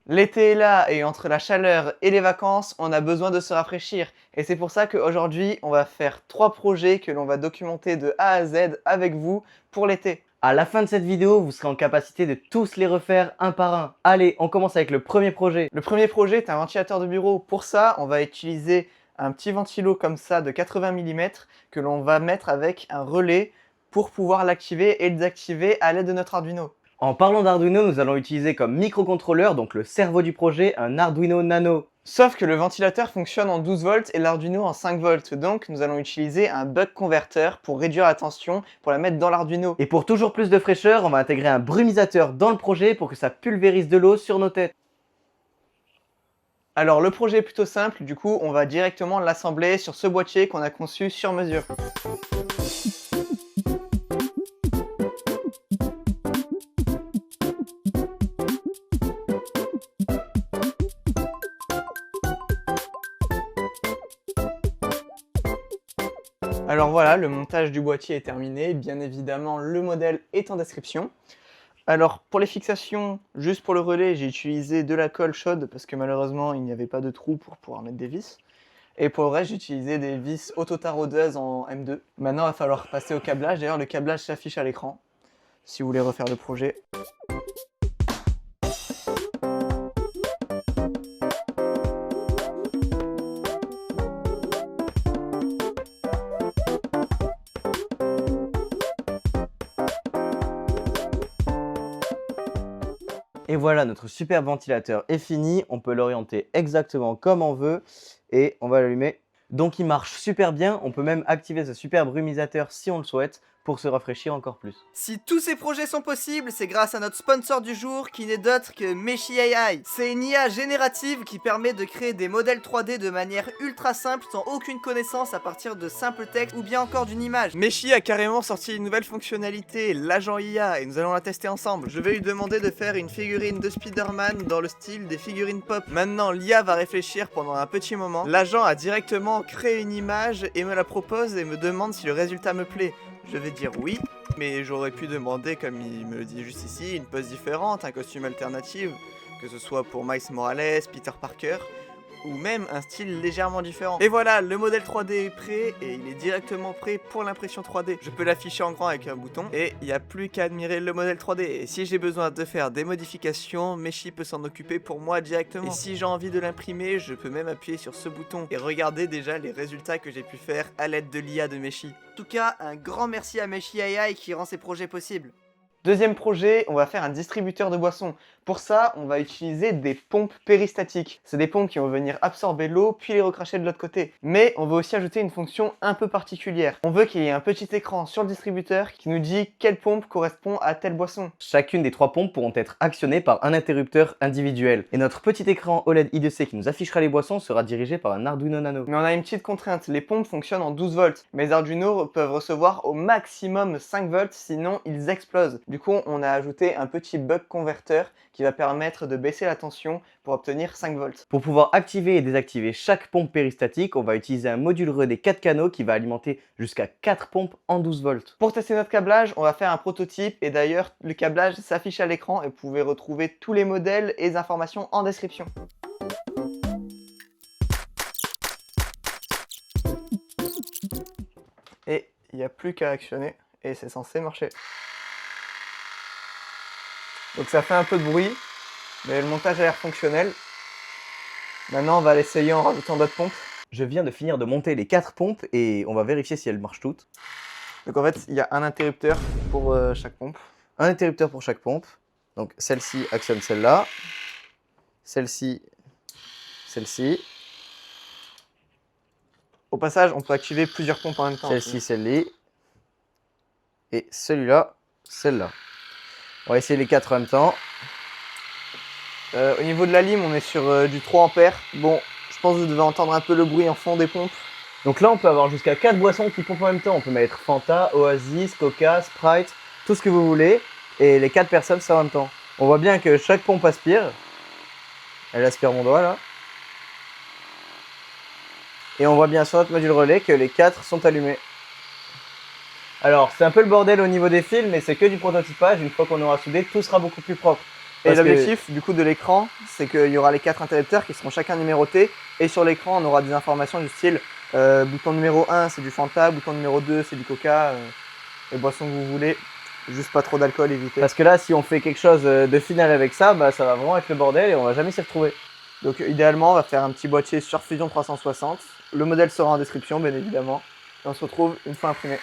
L'été est là et entre la chaleur et les vacances, on a besoin de se rafraîchir. Et c'est pour ça qu'aujourd'hui, on va faire 3 projets que l'on va documenter de A à Z avec vous pour l'été. À la fin de cette vidéo, vous serez en capacité de tous les refaire un par un. Allez, on commence avec le premier projet. Le premier projet est un ventilateur de bureau. Pour ça, on va utiliser un petit ventilo comme ça de 80 mm que l'on va mettre avec un relais pour pouvoir l'activer et le désactiver à l'aide de notre Arduino. En parlant d'Arduino, nous allons utiliser comme microcontrôleur, donc le cerveau du projet, un Arduino Nano. Sauf que le ventilateur fonctionne en 12 volts et l'Arduino en 5 volts, donc nous allons utiliser un buck converter pour réduire la tension, pour la mettre dans l'Arduino. Et pour toujours plus de fraîcheur, on va intégrer un brumisateur dans le projet pour que ça pulvérise de l'eau sur nos têtes. Alors le projet est plutôt simple, du coup on va directement l'assembler sur ce boîtier qu'on a conçu sur mesure. Alors voilà, le montage du boîtier est terminé, bien évidemment le modèle est en description. Alors pour les fixations, juste pour le relais, j'ai utilisé de la colle chaude parce que malheureusement il n'y avait pas de trou pour pouvoir mettre des vis. Et pour le reste, j'ai utilisé des vis autotaraudeuses en M2. Maintenant, il va falloir passer au câblage. D'ailleurs, le câblage s'affiche à l'écran si vous voulez refaire le projet. Et voilà, notre super ventilateur est fini. On peut l'orienter exactement comme on veut et on va l'allumer. Donc il marche super bien. On peut même activer ce super brumisateur si on le souhaite pour se rafraîchir encore plus. Si tous ces projets sont possibles, c'est grâce à notre sponsor du jour qui n'est d'autre que Meshi AI. C'est une IA générative qui permet de créer des modèles 3D de manière ultra simple sans aucune connaissance à partir de simples textes ou bien encore d'une image. Meshi a carrément sorti une nouvelle fonctionnalité, l'agent IA, et nous allons la tester ensemble. Je vais lui demander de faire une figurine de Spider-Man dans le style des figurines pop. Maintenant, l'IA va réfléchir pendant un petit moment. L'agent a directement créé une image et me la propose et me demande si le résultat me plaît. Je vais dire oui, mais j'aurais pu demander, comme il me le dit juste ici, une pose différente, un costume alternatif, que ce soit pour Miles Morales, Peter Parker, ou même un style légèrement différent. Et voilà, le modèle 3D est prêt et il est directement prêt pour l'impression 3D. Je peux l'afficher en grand avec un bouton et il n'y a plus qu'à admirer le modèle 3D. Et si j'ai besoin de faire des modifications, Meshi peut s'en occuper pour moi directement. Et si j'ai envie de l'imprimer, je peux même appuyer sur ce bouton et regarder déjà les résultats que j'ai pu faire à l'aide de l'IA de Meshi. En tout cas, un grand merci à Meshi AI qui rend ces projets possibles. Deuxième projet, on va faire un distributeur de boissons. Pour ça, on va utiliser des pompes péristatiques. C'est des pompes qui vont venir absorber l'eau puis les recracher de l'autre côté. Mais on veut aussi ajouter une fonction un peu particulière. On veut qu'il y ait un petit écran sur le distributeur qui nous dit quelle pompe correspond à telle boisson. Chacune des 3 pompes pourront être actionnées par un interrupteur individuel. Et notre petit écran OLED IDC qui nous affichera les boissons sera dirigé par un Arduino Nano. Mais on a une petite contrainte, les pompes fonctionnent en 12 volts. Mais les Arduino peuvent recevoir au maximum 5 volts, sinon ils explosent. Du coup, on a ajouté un petit buck converter qui va permettre de baisser la tension pour obtenir 5 volts. Pour pouvoir activer et désactiver chaque pompe péristatique, on va utiliser un module relais 4 canaux qui va alimenter jusqu'à 4 pompes en 12 volts. Pour tester notre câblage, on va faire un prototype et d'ailleurs le câblage s'affiche à l'écran et vous pouvez retrouver tous les modèles et les informations en description. Et il n'y a plus qu'à actionner et c'est censé marcher. Donc ça fait un peu de bruit, mais le montage a l'air fonctionnel. Maintenant on va l'essayer en rajoutant d'autres pompes. Je viens de finir de monter les 4 pompes et on va vérifier si elles marchent toutes. Donc en fait il y a un interrupteur pour chaque pompe. Un interrupteur pour chaque pompe. Donc celle-ci actionne celle-là. Celle-ci, celle-ci. Au passage on peut activer plusieurs pompes en même temps. Celle-ci, celle-là. Et celui-là, celle-là. On va essayer les 4 en même temps. Au niveau de la lime, on est sur du 3 ampères. Bon, je pense que vous devez entendre un peu le bruit en fond des pompes. Donc là, on peut avoir jusqu'à 4 boissons qui pompent en même temps. On peut mettre Fanta, Oasis, Coca, Sprite, tout ce que vous voulez. Et les 4 personnes, ça en même temps. On voit bien que chaque pompe aspire. Elle aspire mon doigt là. Et on voit bien sur notre module relais que les 4 sont allumés. Alors, c'est un peu le bordel au niveau des fils, mais c'est que du prototypage. Une fois qu'on aura soudé, tout sera beaucoup plus propre. Et l'objectif du coup de l'écran, c'est qu'il y aura les 4 interrupteurs qui seront chacun numérotés. Et sur l'écran, on aura des informations du style bouton numéro 1, c'est du Fanta, bouton numéro 2, c'est du Coca, les boissons que vous voulez. Juste pas trop d'alcool, évitez. Parce que là, si on fait quelque chose de final avec ça, bah, ça va vraiment être le bordel et on va jamais s'y retrouver. Donc idéalement, on va faire un petit boîtier sur Fusion 360. Le modèle sera en description, bien évidemment. Et on se retrouve une fois imprimé.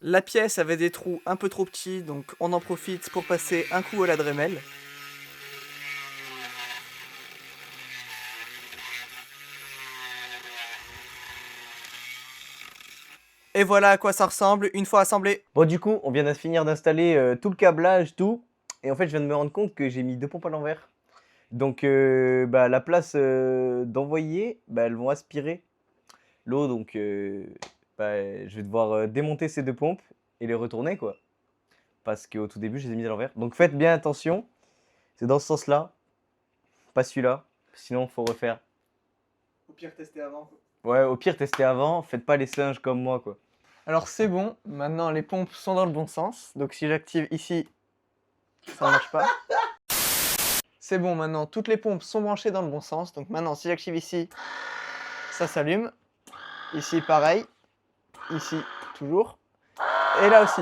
La pièce avait des trous un peu trop petits, donc on en profite pour passer un coup à la Dremel. Et voilà à quoi ça ressemble une fois assemblé. Bon, du coup, on vient de finir d'installer tout le câblage, tout. Et en fait, je viens de me rendre compte que j'ai mis 2 pompes à l'envers. Donc, bah, la place d'envoyer, bah, elles vont aspirer l'eau. Donc, bah, je vais devoir démonter ces 2 pompes et les retourner, quoi. Parce qu'au tout début, je les ai mis à l'envers. Donc, faites bien attention. C'est dans ce sens-là, pas celui-là. Sinon, faut refaire. Au pire, tester avant. Ouais, au pire, testez avant. Faites pas les singes comme moi, quoi. Alors c'est bon, maintenant les pompes sont dans le bon sens. Donc si j'active ici, ça ne marche pas. C'est bon, maintenant toutes les pompes sont branchées dans le bon sens. Donc maintenant si j'active ici, ça s'allume. Ici pareil. Ici toujours. Et là aussi.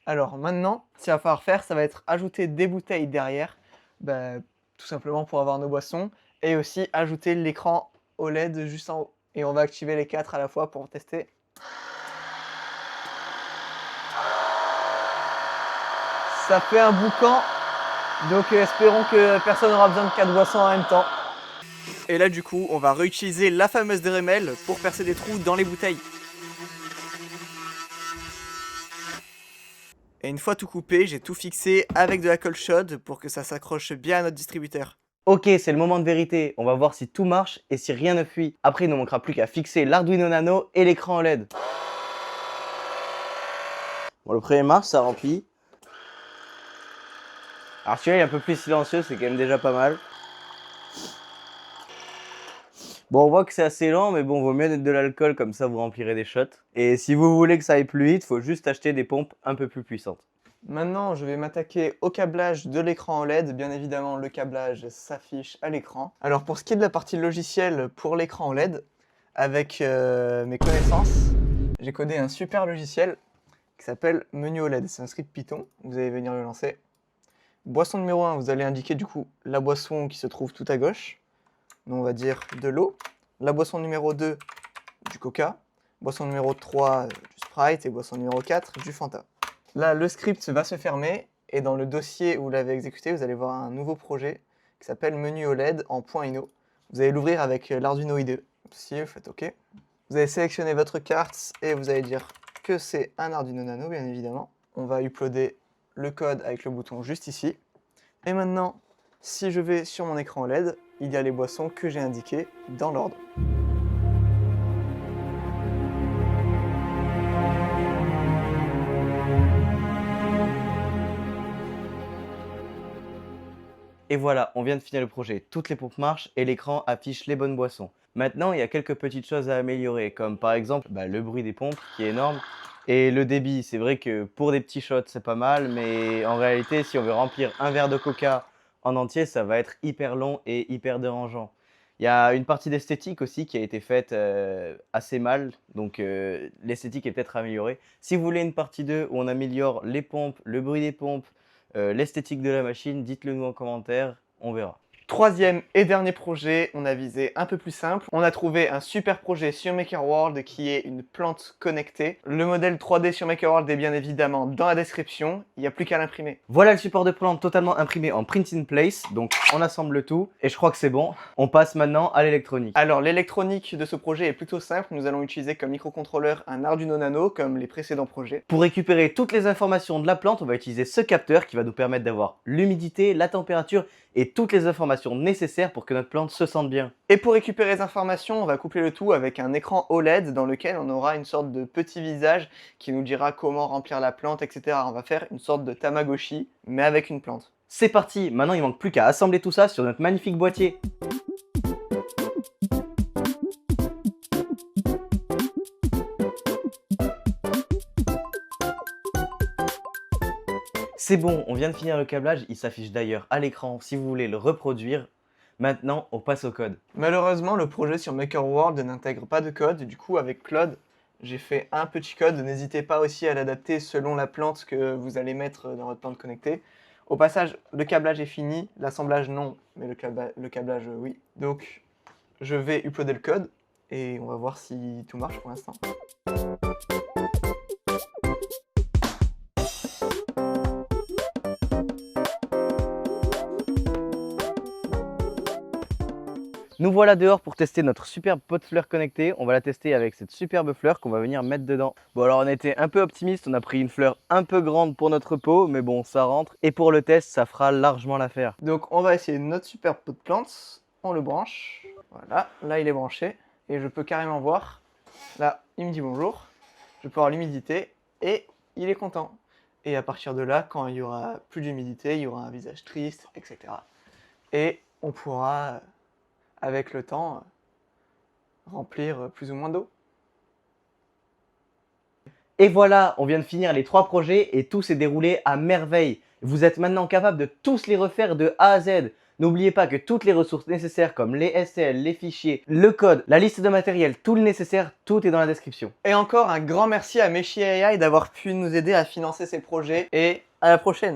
Alors maintenant, ce qu'il va falloir faire, ça va être ajouter des bouteilles derrière. Bah, tout simplement pour avoir nos boissons. Et aussi ajouter l'écran OLED juste en haut. Et on va activer les 4 à la fois pour tester. Ça fait un boucan, donc espérons que personne n'aura besoin de 4 boissons en même temps. Et là du coup, on va réutiliser la fameuse Dremel pour percer des trous dans les bouteilles. Et une fois tout coupé, j'ai tout fixé avec de la colle chaude pour que ça s'accroche bien à notre distributeur. Ok, c'est le moment de vérité. On va voir si tout marche et si rien ne fuit. Après, il ne manquera plus qu'à fixer l'Arduino Nano et l'écran OLED. Bon, le premier marche, ça remplit. Alors celui-là il est un peu plus silencieux, c'est quand même déjà pas mal. Bon, on voit que c'est assez lent, mais bon, vaut mieux mettre de l'alcool, comme ça vous remplirez des shots. Et si vous voulez que ça aille plus vite, faut juste acheter des pompes un peu plus puissantes. Maintenant, je vais m'attaquer au câblage de l'écran OLED. Bien évidemment, le câblage s'affiche à l'écran. Alors pour ce qui est de la partie logicielle pour l'écran OLED, avec mes connaissances, j'ai codé un super logiciel qui s'appelle Menu OLED. C'est un script Python, vous allez venir le lancer. Boisson numéro 1, vous allez indiquer du coup la boisson qui se trouve tout à gauche. Donc on va dire de l'eau. La boisson numéro 2, du Coca. Boisson numéro 3, du Sprite. Et boisson numéro 4, du Fanta. Là, le script va se fermer. Et dans le dossier où vous l'avez exécuté, vous allez voir un nouveau projet qui s'appelle Menu OLED en .ino. Vous allez l'ouvrir avec l'Arduino IDE. Si vous faites OK. Vous allez sélectionner votre carte et vous allez dire que c'est un Arduino Nano, bien évidemment. On va uploader le code avec le bouton juste ici. Et maintenant, si je vais sur mon écran OLED, il y a les boissons que j'ai indiquées dans l'ordre. Et voilà, on vient de finir le projet. Toutes les pompes marchent et l'écran affiche les bonnes boissons. Maintenant, il y a quelques petites choses à améliorer, comme par exemple le bruit des pompes qui est énorme. Et le débit, c'est vrai que pour des petits shots, c'est pas mal, mais en réalité, si on veut remplir un verre de Coca en entier, ça va être hyper long et hyper dérangeant. Il y a une partie d'esthétique aussi qui a été faite assez mal, donc l'esthétique est peut-être améliorée. Si vous voulez une partie 2 où on améliore les pompes, le bruit des pompes, l'esthétique de la machine, dites-le nous en commentaire, on verra. Troisième et dernier projet, on a visé un peu plus simple. On a trouvé un super projet sur MakerWorld qui est une plante connectée. Le modèle 3D sur MakerWorld est bien évidemment dans la description, il n'y a plus qu'à l'imprimer. Voilà le support de plante totalement imprimé en print in place, donc on assemble le tout et je crois que c'est bon. On passe maintenant à l'électronique. Alors l'électronique de ce projet est plutôt simple, nous allons utiliser comme microcontrôleur un Arduino Nano comme les précédents projets. Pour récupérer toutes les informations de la plante, on va utiliser ce capteur qui va nous permettre d'avoir l'humidité, la température et toutes les informations nécessaires pour que notre plante se sente bien. Et pour récupérer les informations, on va coupler le tout avec un écran OLED dans lequel on aura une sorte de petit visage qui nous dira comment remplir la plante, etc. On va faire une sorte de Tamagotchi, mais avec une plante. C'est parti, maintenant il manque plus qu'à assembler tout ça sur notre magnifique boîtier. C'est bon, on vient de finir le câblage, il s'affiche d'ailleurs à l'écran si vous voulez le reproduire. Maintenant, on passe au code. Malheureusement, le projet sur Maker World n'intègre pas de code. Du coup, avec Claude, j'ai fait un petit code. N'hésitez pas aussi à l'adapter selon la plante que vous allez mettre dans votre plante connectée. Au passage, le câblage est fini. L'assemblage, non, mais le câblage, oui. Donc, je vais uploader le code et on va voir si tout marche pour l'instant. Nous voilà dehors pour tester notre superbe pot de fleurs connectée. On va la tester avec cette superbe fleur qu'on va venir mettre dedans. Bon alors on était un peu optimiste, on a pris une fleur un peu grande pour notre pot, mais bon ça rentre. Et pour le test, ça fera largement l'affaire. Donc on va essayer notre superbe pot de plantes. On le branche. Voilà, là il est branché. Et je peux carrément voir. Là, il me dit bonjour. Je peux avoir l'humidité et il est content. Et à partir de là, quand il y aura plus d'humidité, il y aura un visage triste, etc. Et on pourra, avec le temps, remplir plus ou moins d'eau. Et voilà, on vient de finir les 3 projets et tout s'est déroulé à merveille. Vous êtes maintenant capable de tous les refaire de A à Z. N'oubliez pas que toutes les ressources nécessaires comme les STL, les fichiers, le code, la liste de matériel, tout le nécessaire, tout est dans la description. Et encore un grand merci à Meshi AI d'avoir pu nous aider à financer ces projets et à la prochaine.